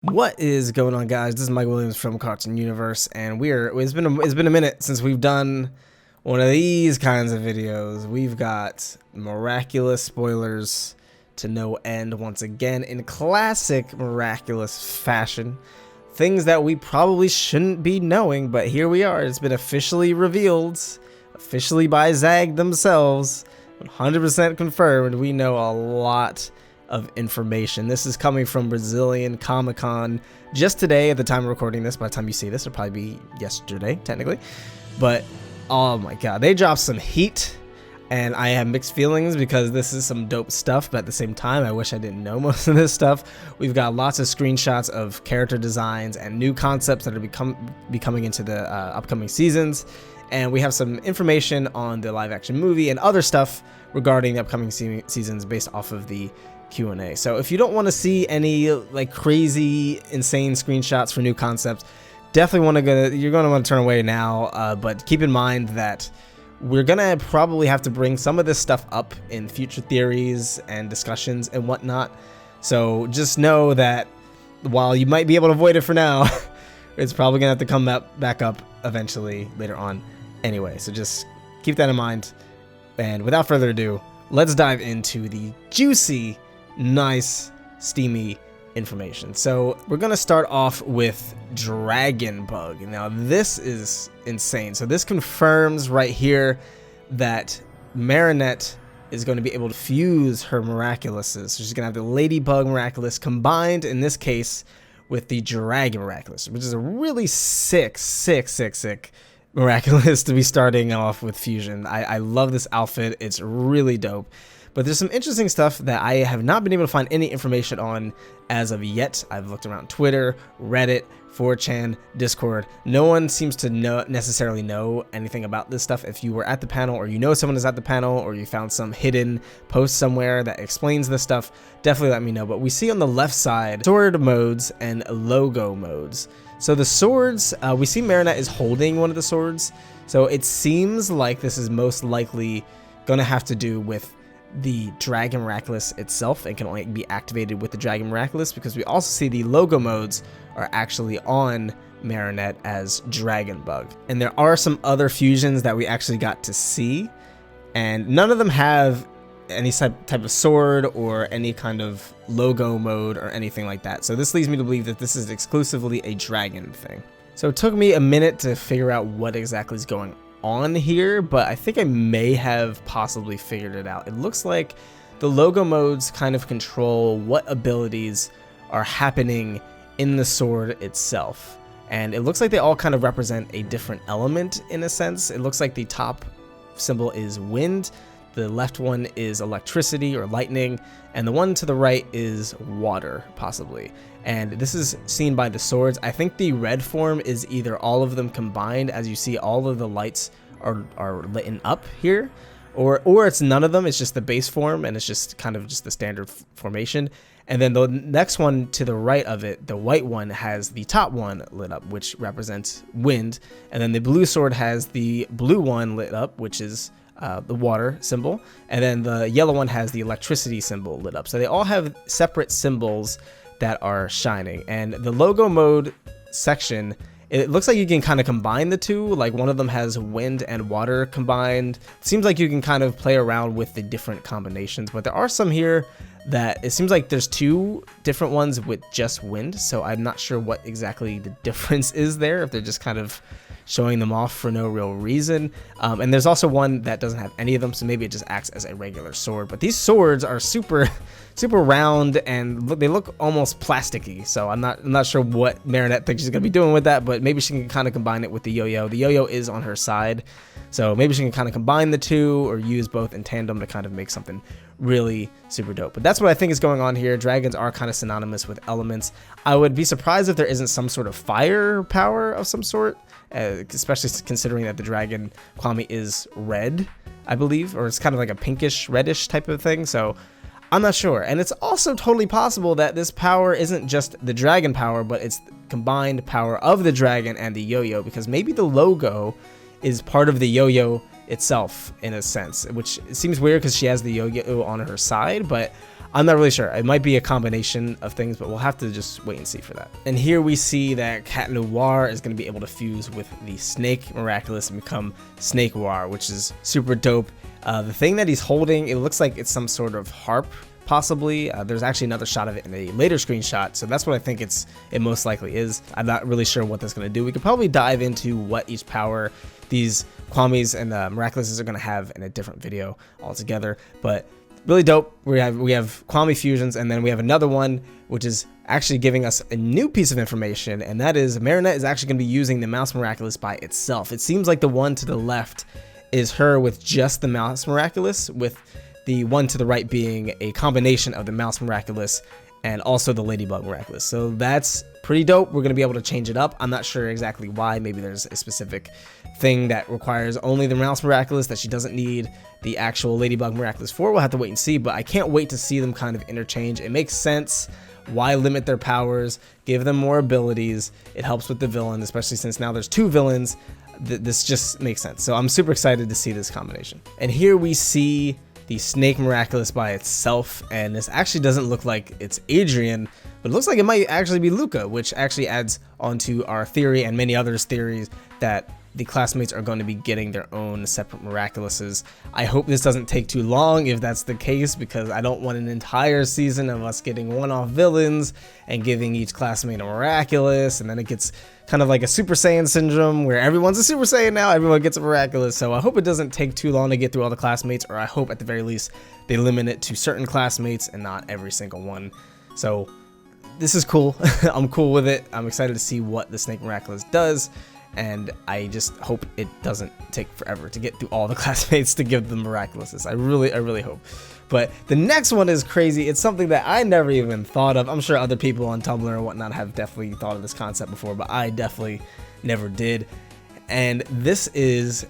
What is going on, guys? This is Mike Williams from Cartoon Universe, and it's been a minute since we've done one of these kinds of videos. We've got miraculous spoilers to no end once again in classic miraculous fashion. Things that we probably shouldn't be knowing, but here we are. It's been officially revealed, officially by Zag themselves, 100% confirmed. We know a lot of information. This is coming from Brazilian Comic-Con just today at the time of recording this. By the time you see this, it'll probably be yesterday, technically. But oh my god, they dropped some heat, and I have mixed feelings because this is some dope stuff, but at the same time, I wish I didn't know most of this stuff. We've got lots of screenshots of character designs and new concepts that are coming into the upcoming seasons, and we have some information on the live-action movie and other stuff regarding the upcoming seasons based off of the Q&A. So if you don't want to see any like crazy insane screenshots for new concepts, definitely you're going to want to turn away now, but keep in mind that we're gonna probably have to bring some of this stuff up in future theories and discussions and whatnot. So just know that while you might be able to avoid it for now, it's probably gonna have to come back up eventually later on anyway. So just keep that in mind, and without further ado, let's dive into the juicy, nice, steamy information. So we're gonna start off with Dragonbug. Now this is insane. So this confirms right here that Marinette is going to be able to fuse her Miraculouses. So she's gonna have the Ladybug Miraculous combined in this case with the Dragon Miraculous, which is a really sick Miraculous to be starting off with fusion. I love this outfit. It's really dope. But there's some interesting stuff that I have not been able to find any information on as of yet. I've looked around Twitter, Reddit, 4chan, Discord. No one seems to necessarily know anything about this stuff. If you were at the panel, or you know someone is at the panel, or you found some hidden post somewhere that explains this stuff, definitely let me know. But we see on the left side sword modes and logo modes. So the swords, we see Marinette is holding one of the swords. So it seems like this is most likely going to have to do with the Dragon Miraculous itself, and can only be activated with the Dragon Miraculous, because we also see the logo modes are actually on Marinette as Dragonbug. And there are some other fusions that we actually got to see, and none of them have any type of sword or any kind of logo mode or anything like that. So this leads me to believe that this is exclusively a dragon thing. So it took me a minute to figure out what exactly is going on here, but I think I may have possibly figured it out. It looks like the logo modes kind of control what abilities are happening in the sword itself, and it looks like they all kind of represent a different element in a sense. It looks like the top symbol is wind, the left one is electricity or lightning, and the one to the right is water, possibly. And this is seen by the swords. I think the red form is either all of them combined, as you see all of the lights are lit up here, or it's none of them. It's just the base form, and it's just kind of just the standard formation. And then the next one to the right of it, the white one, has the top one lit up, which represents wind. And then the blue sword has the blue one lit up, which is the water symbol. And then the yellow one has the electricity symbol lit up. So they all have separate symbols that are shining. And the logo mode section, it looks like you can kind of combine the two. Like one of them has wind and water combined. It seems like you can kind of play around with the different combinations, but there are some here that it seems like there's two different ones with just wind. So I'm not sure what exactly the difference is there, if they're just kind of showing them off for no real reason. And there's also one that doesn't have any of them, so maybe it just acts as a regular sword. But these swords are super round, and they look almost plasticky. So I'm not sure what Marinette thinks she's gonna be doing with that, but maybe she can kind of combine it with the yo-yo. The yo-yo is on her side, so maybe she can kind of combine the two or use both in tandem to kind of make something really super dope. But that's what I think is going on here. Dragons are kind of synonymous with elements. I would be surprised if there isn't some sort of fire power of some sort, especially considering that the dragon Kwame is red, I believe, or it's kind of like a pinkish reddish type of thing. So I'm not sure. And it's also totally possible that this power isn't just the dragon power, but it's the combined power of the dragon and the yo-yo, because maybe the logo is part of the yo-yo itself in a sense, which seems weird because she has the yo-yo on her side, but I'm not really sure. It might be a combination of things, but we'll have to just wait and see for that. And here we see that Cat Noir is going to be able to fuse with the Snake Miraculous and become Snake Noir, which is super dope. The thing that he's holding, it looks like it's some sort of harp, possibly. There's actually another shot of it in a later screenshot, so that's what I think it most likely is. I'm not really sure what that's going to do. We could probably dive into what each power these Kwamis and Miraculouses are going to have in a different video altogether, but really dope. We have Kwami fusions, and then we have another one which is actually giving us a new piece of information, and that is Marinette is actually going to be using the Mouse Miraculous by itself. It seems like the one to the left is her with just the Mouse Miraculous, with the one to the right being a combination of the Mouse Miraculous and also the Ladybug Miraculous. So that's pretty dope. We're going to be able to change it up. I'm not sure exactly why. Maybe there's a specific thing that requires only the Mouse Miraculous that she doesn't need the actual Ladybug Miraculous for. We'll have to wait and see, but I can't wait to see them kind of interchange. It makes sense. Why limit their powers? Give them more abilities. It helps with the villain, especially since now there's 2 villains. This just makes sense. So I'm super excited to see this combination. And here we see the Snake Miraculous by itself, and this actually doesn't look like it's Adrian, but it looks like it might actually be Luca, which actually adds onto our theory and many others' theories that the classmates are going to be getting their own separate Miraculouses. I hope this doesn't take too long if that's the case, because I don't want an entire season of us getting one-off villains and giving each classmate a Miraculous, and then it gets kind of like a Super Saiyan syndrome where everyone's a Super Saiyan now, everyone gets a Miraculous. So I hope it doesn't take too long to get through all the classmates, or I hope at the very least they limit it to certain classmates and not every single one. So this is cool. I'm cool with it. I'm excited to see what the Snake Miraculous does, and I just hope it doesn't take forever to get through all the classmates to give them Miraculouses. I really hope. But the next one is crazy. It's something that I never even thought of. I'm sure other people on Tumblr and whatnot have definitely thought of this concept before, but I definitely never did. And this is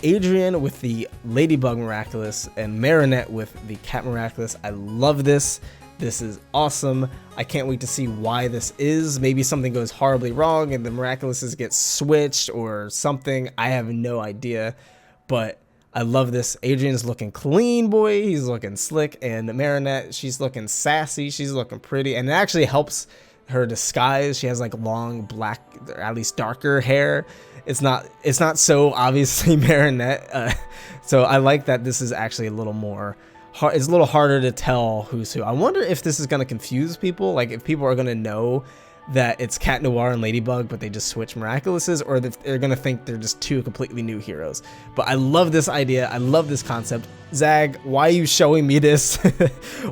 Adrian with the Ladybug Miraculous and Marinette with the Cat Miraculous. I love this. This is awesome. I can't wait to see why this is. Maybe something goes horribly wrong and the Miraculouses get switched or something. I have no idea, but I love this. Adrian's looking clean, boy. He's looking slick, and Marinette, she's looking sassy. She's looking pretty, and it actually helps her disguise. She has like long black, or at least darker hair. It's not so obviously Marinette. So I like that this is actually a little more. It's a little harder to tell who's who. I wonder if this is gonna confuse people. Like if people are gonna know that it's Cat Noir and Ladybug, but they just switch Miraculouses, or if they're gonna think they're just 2 completely new heroes. But I love this idea. I love this concept. Zag, why are you showing me this?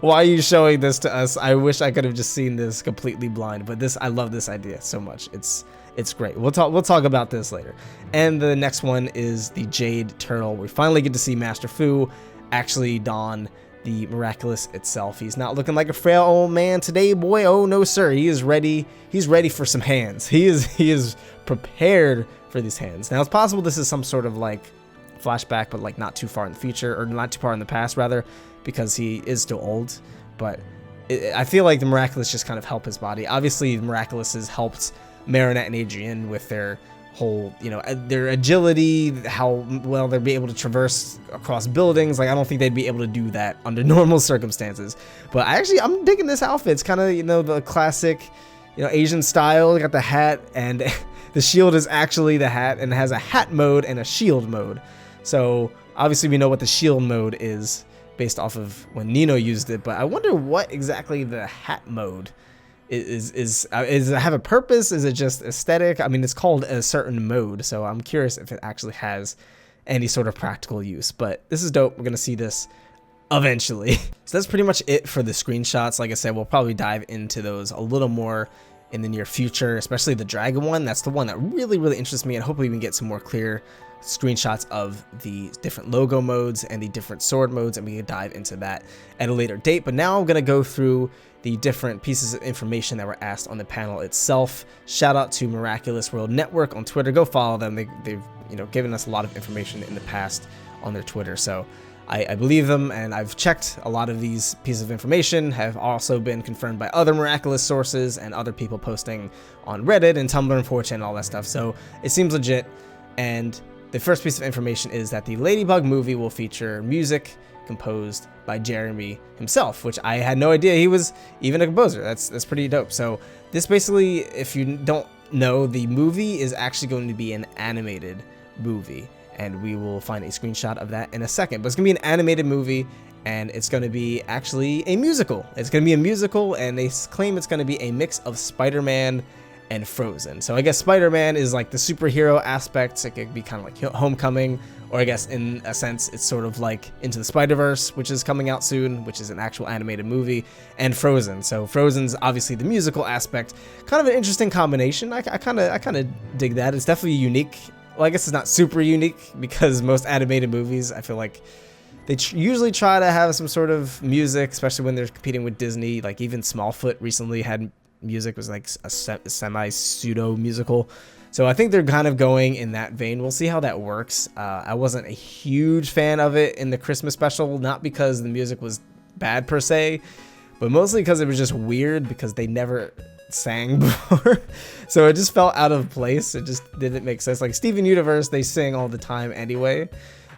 Why are you showing this to us? I wish I could have just seen this completely blind. But I love this idea so much. It's great. We'll talk about this later. And the next one is the Jade Turtle. We finally get to see Master Fu actually don the Miraculous itself. He's not looking like a frail old man today, boy. Oh no, sir. He is ready. He's ready for some hands. He is prepared for these hands. Now it's possible this is some sort of like flashback, but like not too far in the future, or not too far in the past rather, because he is still old. But I feel like the Miraculous just kind of help his body. Obviously, the Miraculouses helped Marinette and Adrian with their whole, their agility, how well they'd be able to traverse across buildings. Like I don't think they'd be able to do that under normal circumstances. But I'm digging this outfit. It's kind of the classic Asian style. Got the hat, and the shield is actually the hat, and it has a hat mode and a shield mode. So obviously we know what the shield mode is based off of when Nino used it, but I wonder what exactly the hat mode is it have a purpose? Is it just aesthetic? I mean, it's called a certain mode, so I'm curious if it actually has any sort of practical use. But this is dope. We're gonna see this eventually. So that's pretty much it for the screenshots. Like I said, we'll probably dive into those a little more in the near future, especially the dragon one. That's the one that really interests me, and hopefully we can get some more clear screenshots of the different logo modes and the different sword modes, and we can dive into that at a later date. But now I'm gonna go through the different pieces of information that were asked on the panel itself. Shout out to Miraculous World Network on Twitter. Go follow them. They've given us a lot of information in the past on their Twitter, so I believe them, and I've checked a lot of these pieces of information, have also been confirmed by other Miraculous sources and other people posting on Reddit and Tumblr and 4chan and all that stuff. So it seems legit, and the first piece of information is that the Ladybug movie will feature music composed by Jeremy himself, which I had no idea he was even a composer. That's pretty dope. So this basically, if you don't know, the movie is actually going to be an animated movie, and we will find a screenshot of that in a second. But it's gonna be an animated movie, and it's gonna be actually a musical. It's gonna be a musical, and they claim it's gonna be a mix of Spider-Man and Frozen. So I guess Spider-Man is like the superhero aspects. It could be kind of like Homecoming, or I guess in a sense it's sort of like Into the Spider-Verse, which is coming out soon, which is an actual animated movie, and Frozen. So Frozen's obviously the musical aspect. Kind of an interesting combination. I kind of dig that. It's definitely unique. Well, I guess it's not super unique, because most animated movies, I feel like they usually try to have some sort of music, especially when they're competing with Disney. Like even Smallfoot recently had music, was like a semi-pseudo musical. So I think they're kind of going in that vein. We'll see how that works. I wasn't a huge fan of it in the Christmas special, not because the music was bad per se, but mostly because it was just weird, because they never sang before. So it just felt out of place. It just didn't make sense. Like Steven Universe, they sing all the time anyway,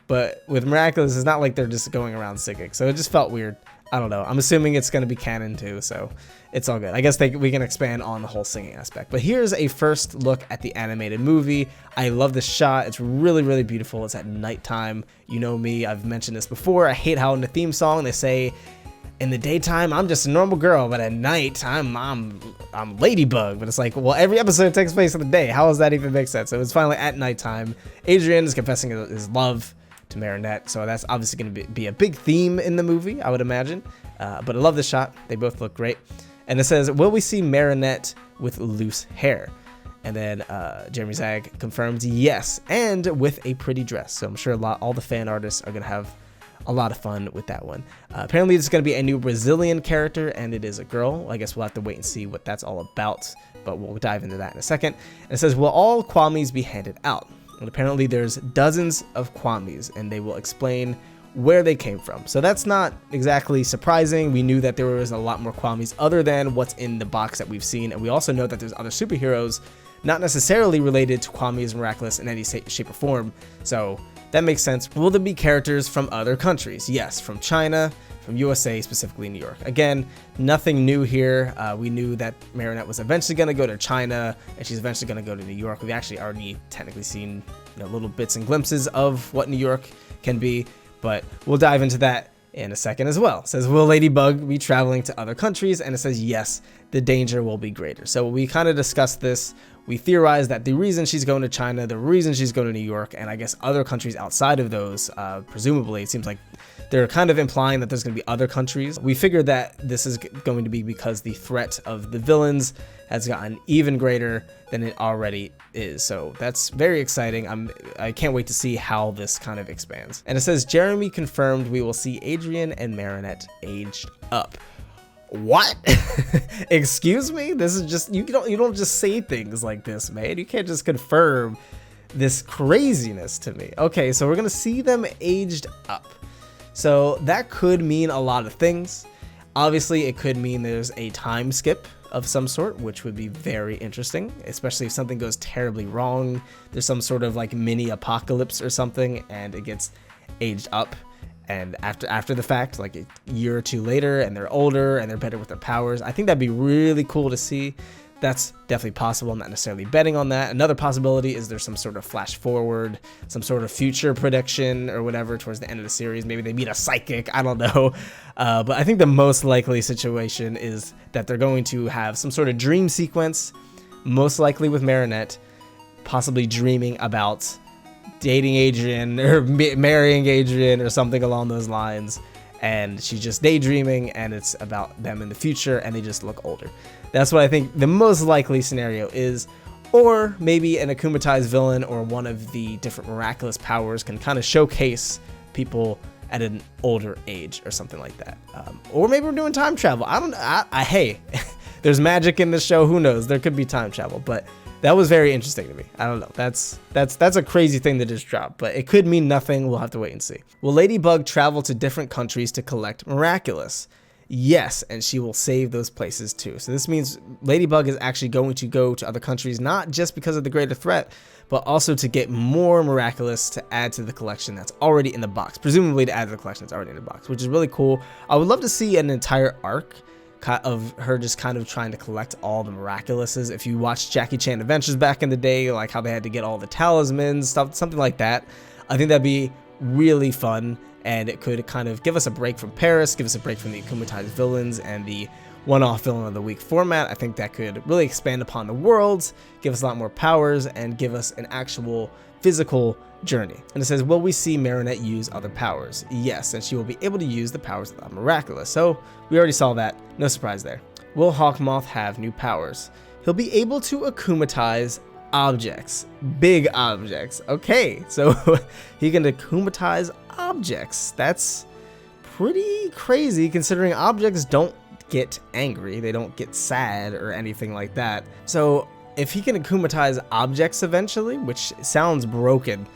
but with Miraculous, it's not like they're just going around singing. So it just felt weird. I don't know. I'm assuming it's going to be canon too, so it's all good. I guess we can expand on the whole singing aspect. But here's a first look at the animated movie. I love this shot. It's really, really beautiful. It's at nighttime. You know me. I've mentioned this before. I hate how in the theme song they say, in the daytime, I'm just a normal girl, but at night, I'm Ladybug. But it's like, well, every episode takes place in the day. How does that even make sense? So it's finally at nighttime. Adrian is confessing his love to Marinette, so that's obviously going to be a big theme in the movie, I would imagine. But I love this shot. They both look great. And it says, will we see Marinette with loose hair? And then Jeremy Zag confirms yes, and with a pretty dress. So I'm sure all the fan artists are going to have a lot of fun with that one. Apparently it's going to be a new Brazilian character, and it is a girl. I guess we'll have to wait and see what that's all about, but we'll dive into that in a second. And it says, will all Kwamis be handed out? And apparently there's dozens of Kwamis, and they will explain where they came from. So that's not exactly surprising. We knew that there was a lot more Kwamis other than what's in the box that we've seen, and we also know that there's other superheroes not necessarily related to Kwamis Miraculous in any shape or form. So that makes sense. Will there be characters from other countries? Yes, from China, from USA, specifically New York. Again, nothing new here. We knew that Marinette was eventually going to go to China, and she's eventually going to go to New York. We've actually already technically seen little bits and glimpses of what New York can be, but we'll dive into that in a second as well. It says, will Ladybug be traveling to other countries? And it says, yes, the danger will be greater. So we kind of discussed this. We theorized that the reason she's going to China, the reason she's going to New York, and I guess other countries outside of those, presumably, it seems like they're kind of implying that there's going to be other countries. We figured that this is going to be because the threat of the villains has gotten even greater than it already is. So that's very exciting. I can't wait to see how this kind of expands. And it says, Jeremy confirmed we will see Adrian and Marinette aged up. What? Excuse me? This is just, you don't just say things like this, man. You can't just confirm this craziness to me. Okay, so we're gonna see them aged up. So that could mean a lot of things. Obviously, it could mean there's a time skip of some sort, which would be very interesting, especially if something goes terribly wrong. There's some sort of like mini apocalypse or something, and it gets aged up. And after the fact, like a year or two later, and they're older and they're better with their powers. I think that'd be really cool to see. That's definitely possible. I'm not necessarily betting on that. Another possibility is there's some sort of flash forward, some sort of future prediction or whatever towards the end of the series. Maybe they meet a psychic. I don't know. But I think the most likely situation is that they're going to have some sort of dream sequence, most likely with Marinette, possibly dreaming about dating Adrian or marrying Adrian or something along those lines, and she's just daydreaming and it's about them in the future and they just look older. That's what I think the most likely scenario is. Or maybe an akumatized villain or one of the different miraculous powers can kind of showcase people at an older age or something like that. Or maybe we're doing time travel. I don't know. Hey, there's magic in this show. Who knows? There could be time travel, but that was very interesting to me. I don't know. That's a crazy thing to just drop, but it could mean nothing. We'll have to wait and see. Will Ladybug travel to different countries to collect Miraculous? Yes, and she will save those places too. So this means Ladybug is actually going to go to other countries, not just because of the greater threat, but also to get more Miraculous to add to the collection that's already in the box, presumably to add to the collection that's already in the box, which is really cool. I would love to see an entire arc of her just kind of trying to collect all the Miraculouses. If you watched Jackie Chan Adventures back in the day, like how they had to get all the talismans, something like that, I think that'd be really fun, and it could kind of give us a break from Paris, give us a break from the akumatized villains and the one-off villain of the week format. I think that could really expand upon the worlds, give us a lot more powers, and give us an actual physical journey. And it says, will we see Marinette use other powers? Yes, and she will be able to use the powers of the Miraculous. So we already saw that, no surprise there. Will Hawkmoth have new powers? He'll be able to akumatize objects, big objects. Okay, so he can akumatize objects. That's pretty crazy considering objects don't get angry, they don't get sad or anything like that. So if he can akumatize objects eventually, which sounds broken,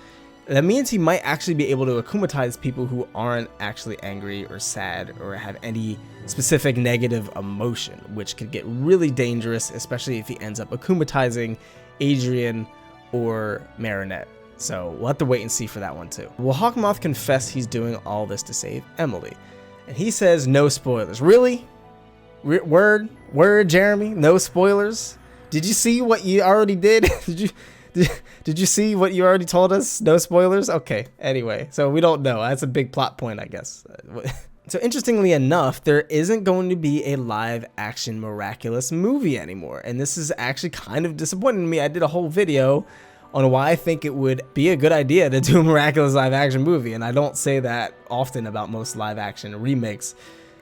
that means he might actually be able to akumatize people who aren't actually angry or sad or have any specific negative emotion, which could get really dangerous, especially if he ends up akumatizing Adrian or Marinette. So we'll have to wait and see for that one too. Will Hawkmoth confess he's doing all this to save Emily? And he says no spoilers. Really? Word, Jeremy? No spoilers? Did you see what you already did? Did you see what you already told us? No spoilers? Okay, anyway, so we don't know. That's a big plot point, I guess. So interestingly enough, there isn't going to be a live action Miraculous movie anymore. And this is actually kind of disappointing to me. I did a whole video on why I think it would be a good idea to do a Miraculous live action movie. And I don't say that often about most live action remakes.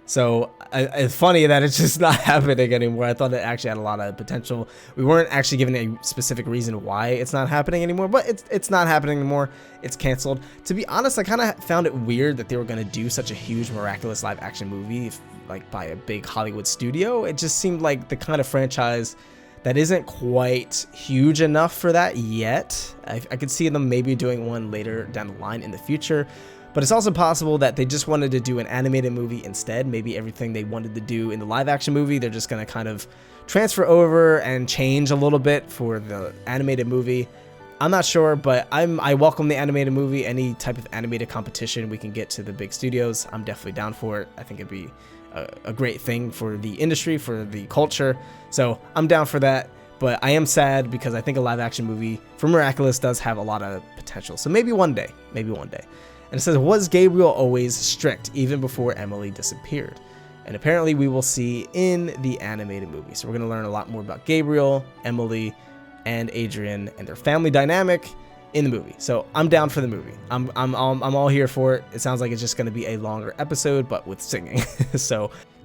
So it's funny that it's just not happening anymore. I thought it actually had a lot of potential. We weren't actually given a specific reason why it's not happening anymore, but it's not happening anymore. It's canceled. To be honest, I kind of found it weird that they were going to do such a huge Miraculous live action movie, like by a big Hollywood studio. It just seemed like the kind of franchise that isn't quite huge enough for that yet. I could see them maybe doing one later down the line in the future. But it's also possible that they just wanted to do an animated movie instead. Maybe everything they wanted to do in the live action movie, they're just going to kind of transfer over and change a little bit for the animated movie. I'm not sure, but I welcome the animated movie. Any type of animated competition we can get to the big studios, I'm definitely down for it. I think it'd be a great thing for the industry, for the culture. So I'm down for that. But I am sad because I think a live action movie for Miraculous does have a lot of potential. So maybe one day, maybe one day. And it says, was Gabriel always strict even before Emily disappeared? And apparently we will see in the animated movie. So we're going to learn a lot more about Gabriel, Emily, and Adrian and their family dynamic in the movie. So I'm down for the movie. I'm all here for it. It sounds like it's just going to be a longer episode, but with singing.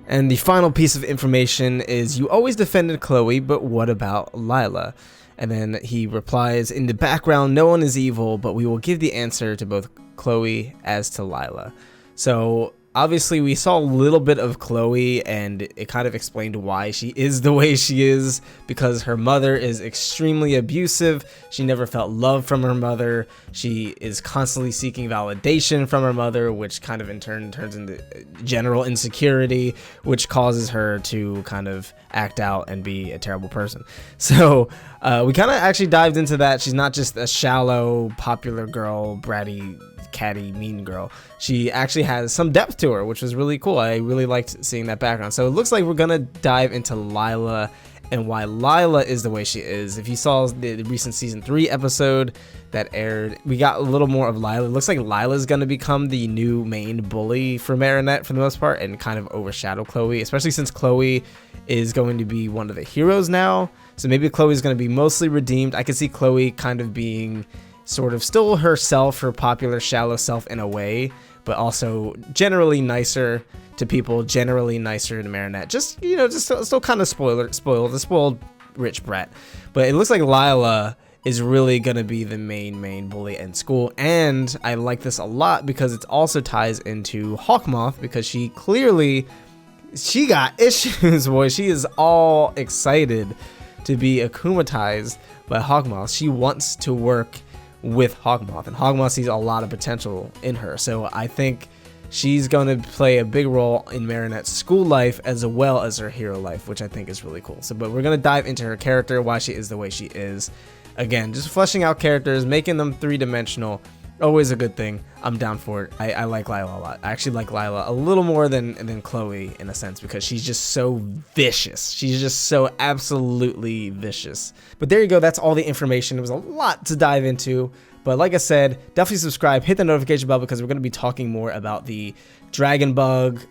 And the final piece of information is, you always defended Chloe, but what about Lila? And then he replies, in the background, no one is evil, but we will give the answer to both Chloe as to Lila. So obviously we saw a little bit of Chloe, and it kind of explained why she is the way she is, because her mother is extremely abusive. She never felt love from her mother. She is constantly seeking validation from her mother, which kind of in turn turns into general insecurity, which causes her to kind of act out and be a terrible person. So we kind of actually dived into that. She's not just a shallow, popular girl, bratty, catty, mean girl. She actually has some depth to her, which was really cool. I really liked seeing that background. So it looks like we're gonna dive into Lila and why Lila is the way she is. If you saw the recent season 3 episode that aired, we got a little more of Lila. It looks like Lila's gonna become the new main bully for Marinette for the most part and kind of overshadow Chloe, especially since Chloe is going to be one of the heroes now. So maybe Chloe's gonna be mostly redeemed. I could see Chloe kind of being sort of still herself, her popular shallow self in a way, but also generally nicer to people, generally nicer to Marinette. Just, you know, just still kind of spoiled, a spoiled rich brat. But it looks like Lila is really gonna be the main bully in school, and I like this a lot because it also ties into Hawkmoth, because she got issues, boy. She is all excited to be akumatized by Hawkmoth. She wants to work with Hawkmoth, and Hawkmoth sees a lot of potential in her. So I think she's going to play a big role in Marinette's school life as well as her hero life, which I think is really cool. So, but we're going to dive into her character, why she is the way she is. Again, just fleshing out characters, making them three-dimensional, always a good thing. I'm down for it. I like Lila a lot. I actually like Lila a little more than Chloe in a sense, because she's just so vicious. She's just so absolutely vicious. But there you go. That's all the information. It was a lot to dive into. But like I said, definitely subscribe, hit the notification bell, because we're going to be talking more about the Dragonbug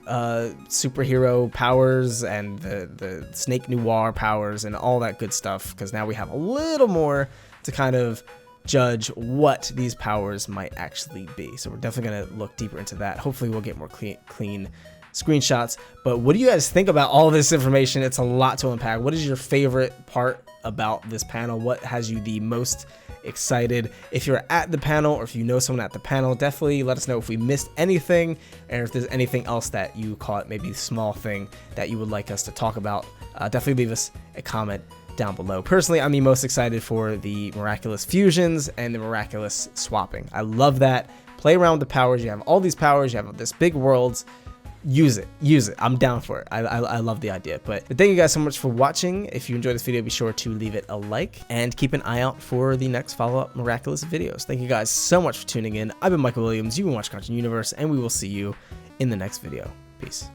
superhero powers and the Snake Noir powers and all that good stuff, because now we have a little more to kind of judge what these powers might actually be. So we're definitely going to look deeper into that. Hopefully we'll get more clean screenshots. But what do you guys think about all this information? It's a lot to unpack. What is your favorite part about this panel? What has you the most excited? If you're at the panel, or if you know someone at the panel, definitely let us know if we missed anything, and if there's anything else that you caught, maybe a small thing that you would like us to talk about. Definitely leave us a comment down below. Personally, I'm the most excited for the miraculous fusions and the miraculous swapping. I love that. Play around with the powers. You have all these powers, you have this big worlds. Use it. I'm down for it. I love the idea. But thank you guys so much for watching. If you enjoyed this video, be sure to leave it a like and keep an eye out for the next follow-up Miraculous videos. Thank you guys so much for tuning in. I've been Michael Williams. You've been watching Cartoon Universe, and we will see you in the next video. Peace.